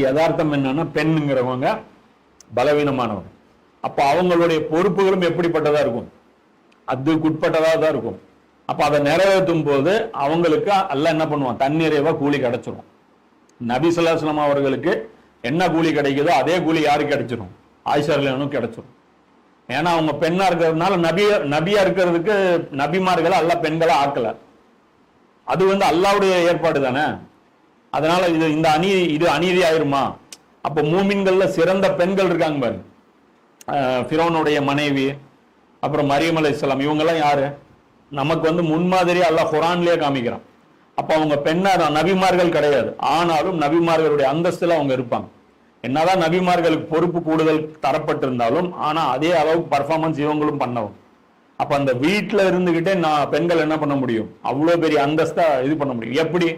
யதார்த்தம் என்னன்னா பெண்ணுங்கிறவங்க பலவீனமானவங்க. அப்ப அவங்களுடைய பொறுப்புகளும் எப்படிப்பட்டதா இருக்கும், அதுக்குட்பட்டதா தான் இருக்கும். அப்ப அதை நிறைவேற்றும் போது அவங்களுக்கு அல்லாஹ் என்ன பண்ணுவான், தன்னிறைவா கூலி கிடைச்சிரும். நபி ஸல்லல்லாஹு அலைஹி வஸல்லம் அவர்களுக்கு என்ன கூலி கிடைக்குதோ அதே கூலி யாருக்கு கிடைச்சிரும், ஆயிஷா ரலியல்லாஹு கிடைச்சிரும். ஏன்னா அவங்க பெண்ணா இருக்கிறதுனால நபியா இருக்கிறதுக்கு நபிமார்களை அல்லாஹ் பெண்களை ஆக்கல. அது அல்லாஹ்வுடைய ஏற்பாடு தானே. அதனால இது அநீதி ஆயிருமா? அப்ப மூமின்கள்ல சிறந்த பெண்கள் இருக்காங்க பாரு, ஃபிரௌனுடைய மனைவி, அப்புறம் மரியம் அலைஹிஸ்ஸலாம், இவங்கெல்லாம் யாரு? நமக்கு முன்மாதிரி அல்லாஹ் குர்ஆன்லயே காமிக்கிறான். அப்ப அவங்க பெண்ணா நபிமார்கள் கிடையாது, ஆனாலும் நபிமார்களுடைய அந்தஸ்துல அவங்க இருப்பாங்க. என்னதான் நபிமார்களுக்கு பொறுப்பு கூடுதல் தரப்பட்டிருந்தாலும் ஆனா அதே அளவுக்கு பர்ஃபார்மன்ஸ் இவங்களும் பண்ணவும். அப்ப அந்த வீட்டுல இருந்துகிட்டே பெண்கள் என்ன பண்ண முடியும், அவ்வளவு பெரிய அந்தஸ்தா இது பண்ண முடியும். எப்படி?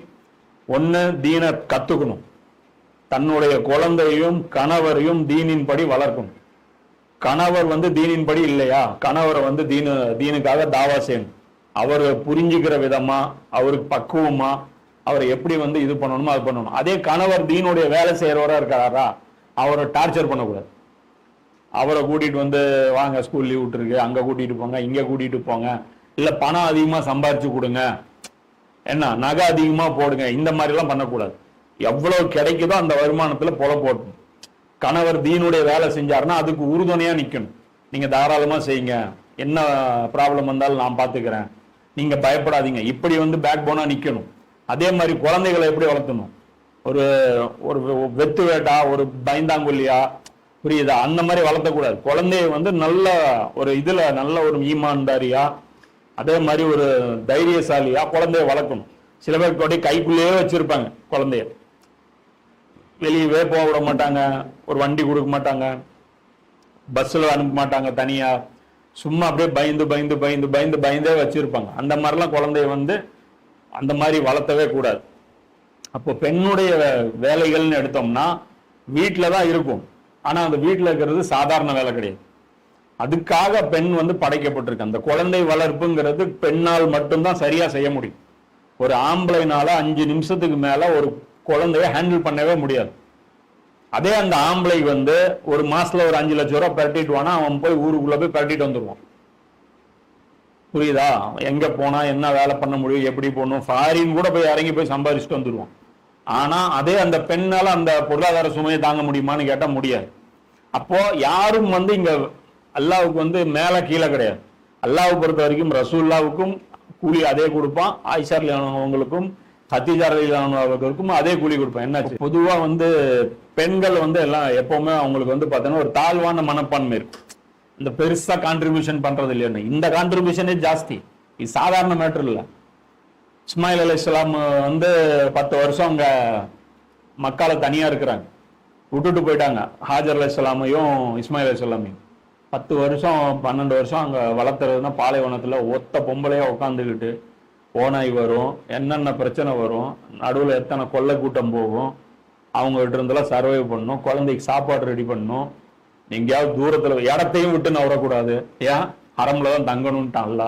ஒண்ணு, தீன கத்துக்கணும், தன்னுடைய குழந்தையும் கணவரையும் தீனின் படி வளர்க்கணும். கணவர் தீனின் படி இல்லையா, கணவரை தீனுக்காக தாவா செய்யணும். அவர் புரிஞ்சுக்கிற விதமா, அவருக்கு பக்குவமா, அவரை எப்படி இது பண்ணணுமோ அது பண்ணணும். அதே கணவர் தீனுடைய வேலை செய்யறவரா இருக்காரா, அவரை டார்ச்சர் பண்ணக்கூடாது. அவரை கூட்டிட்டு வாங்க ஸ்கூல் லீவ் விட்டுருக்கு, அங்க கூட்டிட்டு போங்க, இங்க கூட்டிட்டு போங்க, இல்ல பணம் அதிகமா சம்பாரிச்சு கொடுங்க, என்ன நகை அதிகமா போடுங்க, இந்த மாதிரி எல்லாம் பண்ணக்கூடாது. எவ்வளவு கிடைக்குதோ அந்த வருமானத்துல போடணும். கணவர் தீனுடைய வேலை செஞ்சாருன்னா அதுக்கு உறுதுணையா நிக்கணும். நீங்க தாராளமா செய்யுங்க, என்ன ப்ராப்ளம் வந்தாலும் நான் பாத்துக்கிறேன், நீங்க பயப்படாதீங்க, இப்படி பேக் போனா நிக்கணும். அதே மாதிரி குழந்தைகளை எப்படி வளர்த்தணும், ஒரு ஒரு வெத்து வேட்டா, ஒரு பயந்தாங்குள்ளியா, புரியுதா, அந்த மாதிரி வளர்த்தக்கூடாது. குழந்தைய நல்ல ஒரு இதுல நல்ல ஒரு ஈமான்தாரியா, அதே மாதிரி ஒரு தைரியசாலியா குழந்தைய வளர்க்கணும். சில பேர் கூட கைக்குள்ளேயே வச்சிருப்பாங்க குழந்தைய, வெளியவே போக விட மாட்டாங்க, ஒரு வண்டி கொடுக்க மாட்டாங்க, பஸ்ல அனுப்ப மாட்டாங்க, தனியா சும்மா அப்படியே பயந்தே வச்சிருப்பாங்க. அந்த மாதிரிலாம் குழந்தைய அந்த மாதிரி வளர்த்தவே கூடாது. அப்போ பெண்ணுடைய வேலைகள்னு எடுத்தோம்னா வீட்டில தான் இருக்கும், ஆனா அந்த வீட்டில் இருக்கிறது சாதாரண வேலை கிடையாது. அதுக்காக பெண் படைக்கப்பட்டிருக்கு. அந்த குழந்தை வளர்ப்புங்கிறது பெண்ணால் மட்டும்தான் சரியா செய்ய முடியும். ஒரு ஆம்பளைனால 5 நிமிஷத்துக்கு மேல ஒரு குழந்தைய ஹேண்டில் பண்ணவே முடியாது. அதே அந்த ஆம்பளை ஒரு மாசத்துல ஒரு 5 லட்சம் ரூபாய் பரட்டிட்டுவானா, அவன் போய் ஊருக்குள்ள போய் பரட்டிட்டு வந்துடுவான். புரியுதா? எங்க போனா என்ன வேலை பண்ண முடியும், எப்படி போகணும், ஃபாரின் கூட போய் இறங்கி போய் சம்பாதிச்சுட்டு வந்துடுவான். ஆனா அதே அந்த பெண்ணால அந்த பொருளாதார சுமையை தாங்க முடியுமான்னு கேட்டா முடியாது. அப்போ யாரும் இங்க அல்லாவுக்கு மேல கீழே கிடையாது. அல்லாவை பொறுத்த வரைக்கும் ரசூலுல்லாவுக்கும் கூலி அதே கொடுப்பான், ஆயிஷா அவங்களுக்கும் கத்தீஜா அவர்களுக்கும் அதே கூலி கொடுப்பான். என்னாச்சு, பொதுவா பெண்கள் எல்லாம் எப்பவுமே அவங்களுக்கு பார்த்தோன்னா ஒரு தாழ்வான மனப்பான்மை இருக்கு. இந்த பெருசா கான்ட்ரிபியூஷன் பண்றது இல்லையா, இந்த கான்ட்ரிபியூஷனே ஜாஸ்தி, இது சாதாரண மேட்டர் இல்ல. இஸ்மாயில் அலைஹிஸ்ஸலாம் 10 வருஷம் அங்க மக்கால தனியா இருக்கிறாங்க, விட்டுட்டு போயிட்டாங்க. ஹாஜர் அலைஹிஸ்ஸலாமையும் இஸ்மாயில் அலைஹிஸ்ஸலாமையும் 10 வருஷம் 12 வருஷம் அங்க வளர்த்துறதுன்னா பாலைவனத்துல ஒத்த பொம்பளையா உட்காந்துக்கிட்டு ஓனாய் வரும், என்னென்ன பிரச்சனை வரும், நடுவில் எத்தனை கொள்ளை கூட்டம் போகும், அவங்க கிட்ட இருந்தெல்லாம் சர்வை பண்ணணும், குழந்தைக்கு சாப்பாடு ரெடி பண்ணணும், எங்கேயாவது தூரத்துல இடத்தையும் விட்டு நவரக்கூடாது. ஏன், ஹரம்ல தான் தங்கணும்ட்டான் அல்ல,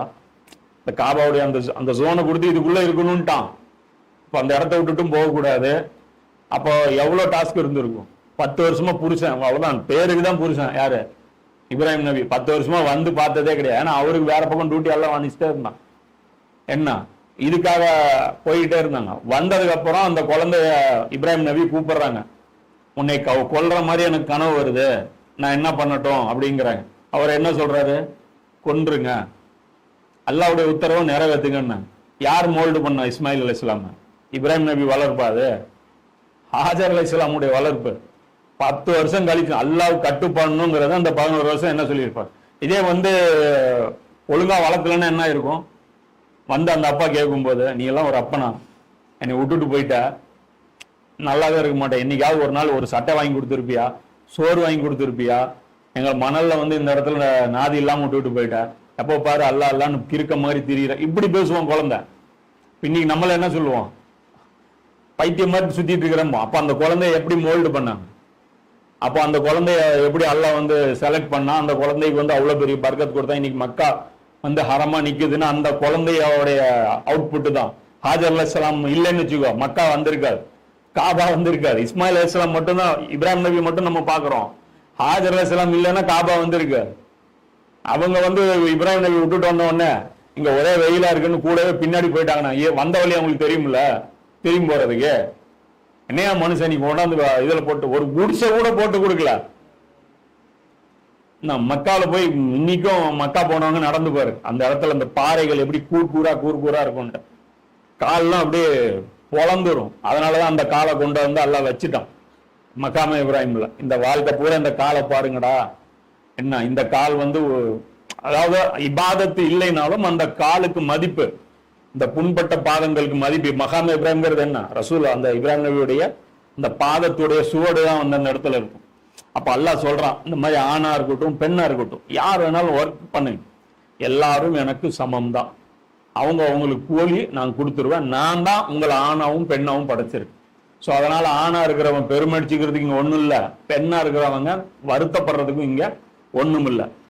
இந்த காபாவுடைய அந்த ஜோனை கொடுத்து இதுக்குள்ள இருக்கணும்ட்டான். இப்ப அந்த இடத்த விட்டுட்டும் போகக்கூடாது. அப்போ எவ்வளவு டாஸ்க் இருந்திருக்கும். 10 வருஷமா புருஷன், அவ்வளவுதான் பேருக்கு தான் புருஷன். யாரு? இப்ராஹிம் நபி 10 வருஷமா பார்த்ததே கிடையாது. ஏன்னா அவருக்கு வேற பக்கம் டியூட்டி எல்லாம் வாங்கிச்சுட்டே இருந்தான். என்ன, இதுக்காக போயிட்டே இருந்தாங்க. வந்ததுக்கு அப்புறம் அந்த குழந்தைய இப்ராஹிம் நபி கூப்பிடுறாங்க, உன்னை கொல்ற மாதிரி எனக்கு கனவு வருது, நான் என்ன பண்ணட்டும் அப்படிங்கிறாங்க. அவர் என்ன சொல்றாரு, கொன்றுங்க, அல்லாவுடைய உத்தரவை நிறைவேற்றுங்கன்னு. யார் மோல்டு பண்ண? இஸ்மாயில் அலைஹிஸ்ஸலாம். இப்ராஹிம் நபி வளர்ப்பாது, ஹாஜர் அலைஹிஸ்ஸலாமுடைய வளர்ப்பு. 10 வருஷம் கழிச்சு அல்லாஹ் கட்டுப்படணுங்கிறத அந்த 11 வருஷம் என்ன சொல்லியிருப்பார். இதே ஒழுங்கா வளர்க்கலன்னு என்ன இருக்கும், அந்த அப்பா கேட்கும்போது, நீ எல்லாம் ஒரு அப்பனா, என்னை விட்டுட்டு போயிட்ட, நல்லாவே இருக்க மாட்டேன், என்னைக்காவது ஒரு நாள் ஒரு சட்டை வாங்கி கொடுத்துருப்பியா, சோறு வாங்கி கொடுத்துருப்பியா, எங்க மணல்ல இந்த இடத்துல நாதி இல்லாம விட்டுட்டு போயிட்ட, எப்போ பாரு அல்லா அல்லான்னு கிறுக்க மாதிரி திரியிற, இப்படி பேசுவோம் குழந்தை. இன்னைக்கு நம்மள என்ன சொல்லுவோம், பைத்தியம் மாதிரி சுத்திட்டு இருக்கிறோம். அப்ப அந்த குழந்தைய எப்படி மோல்டு பண்ணாங்க, அப்ப அந்த குழந்தைய எப்படி அல்லாஹ் செலக்ட் பண்ணா, அந்த குழந்தைக்கு அவ்வளவு பெரிய பர்க்கத் கொடுத்தா. இன்னைக்கு மக்கா ஹரமா நிக்குதுன்னா அந்த குழந்தையோடைய அவுட்புட் தான். ஹாஜர் அலைஹிஸ்ஸலாம் இல்லைன்னு வச்சுக்கோ, மக்கா வந்திருக்காது. காபா வந்து இருக்காது. இஸ்மாயில் அலைஹிஸ்ஸலாம் மட்டும்தான், இப்ராஹிம் நபி மட்டும் நம்ம பாக்குறோம். ஹாஜர் அலைஹிஸ்ஸலாம் இல்லைன்னா காபா வந்து இருக்காது. அவங்க வந்து இப்ராஹிம் நபி விட்டுட்டு வந்த உடனே இங்க ஒரே வெயிலா இருக்குன்னு கூடவே பின்னாடி போயிட்டாங்கன்னா வந்த வழி அவங்களுக்கு தெரியும்ல, திரும்பி போறதுக்கு. என்னையா மனுஷன் நீ கொண்டாந்து இதுல போட்டு ஒரு குடிசை கூட போட்டு கொடுக்கல. நான் மக்கால போய் இன்னைக்கும் மக்கா போனவங்க நடந்து பாரு, அந்த இடத்துல அந்த பாறைகள் எப்படி கூர்கூரா இருக்கும்ட்டு கால்லாம் அப்படியே பொழந்துரும். அதனாலதான் அந்த காலை கொண்டு வந்து எல்லாம் வச்சுட்டான் மக்காம இப்ராஹிம்ல. இந்த வாழ்க்கை பூரா இந்த காலை பாருங்கடா, என்ன இந்த கால் வந்து அதாவது இபாதத்து இல்லைனாலும் அந்த காலுக்கு மதிப்பு, இந்த புண்பட்ட பாதங்களுக்கு மதிப்பு. மகாம இப்ராஹிம்ங்கிறது என்ன, ரசூல் அந்த இப்ராஹிம் நபியுடைய இந்த பாதத்துடைய சுவடு தான் வந்து அந்த இடத்துல இருக்கும். அப்ப அல்லாஹ் சொல்றான், இந்த மாதிரி ஆணா இருக்கட்டும் பெண்ணா இருக்கட்டும் யார் வேணாலும் ஒர்க் பண்ணுங்க, எல்லாரும் எனக்கு சமம் தான், அவங்க அவங்களுக்கு கூலி நான் கொடுத்துருவேன், நான் தான் உங்களை ஆணாவும் பெண்ணாவும் படைச்சிருக்கேன். ஸோ அதனால ஆணா இருக்கிறவங்க பெருமடிச்சுக்கிறதுக்கு இங்க ஒண்ணும் இல்லை, பெண்ணா இருக்கிறவங்க வருத்தப்படுறதுக்கும் இங்க ஒண்ணும் இல்லை.